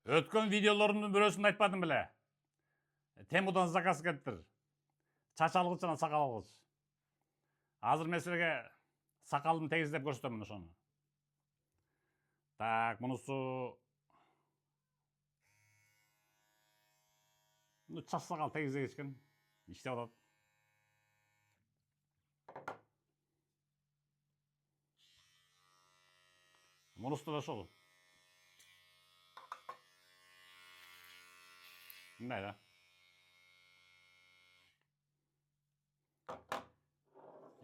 Өткен видеолорумдун бирөөсүндө айтпадым беле? Темудан заказ келиптир. Чач алгыч жана сакал алгыч. Азыр мен силерге сакалымды тегиздеп көрсөтөмүн ошону. Так, мунусу чач сакал тегиздегич экен. Иштеп атат. Мунусу да ошол. Мындай да.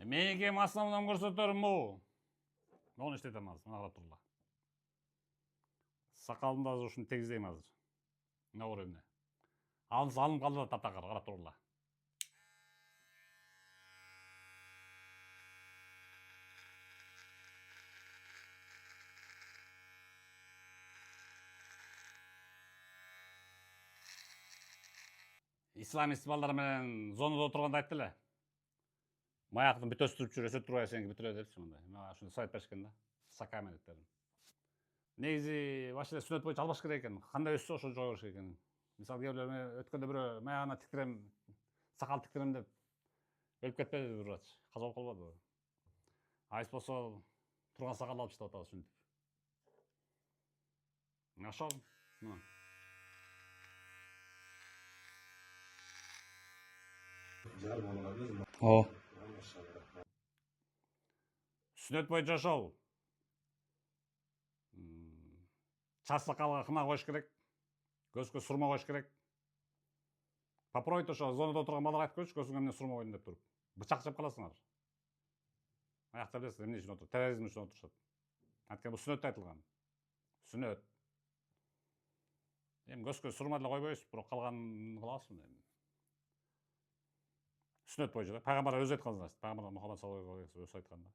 Меники основном көрсөтөрүм бул. Мону иштетем азыр, мына карап тургула. Сакалымды азыр ушуну тегиздейм азыр. Мына көр эмне. Алынып калды да таптакыр, карап тургула. Исламист балдар менен зонада отурганда айтты эле. Маяктын бүт өстүрүп жүр, өсөтүп турбай сеники бүтүрө депчи мындай. Мага ушуну совет беришкен да. Сакамен эттерим. Негизи вообще сүннөт боюнча албаш керек экен. Кандай өссө ошо жога бериш керек экен. Мисалы кээ бирлер өткөндө бирөө маягына тиктирем, сакал тиктирем деп өлүп кетпеди бир врач. Каза болуп калбадыбы? Айс болсо турган сакал алып иштеп атабыз сүнүтүп. Ошол. О. Сүннөт боюнча ошол. Чач сакалга кына коюш керек. Көзгө сурма коюш керек. Попробуйте ошо зонада отурган балдарга айтып көрчү, көзүңө эмне сурма койдум деп туруп. Бычак жеп каласыңар. Аякта билесиз эмне үчүн отуруп, терроризм үчүн отурушат. Анткени бул сүннөттө айтылган. Сүннөт. Эми көзгө сурма деле койбойбуз, бирок калганын кылабызбы эми. Сүннөт боюнча да. Пайгамбар өзү айткан нәрсе. Пайгамбар Мухаммад саллаллаху алейхи өзү айткан да.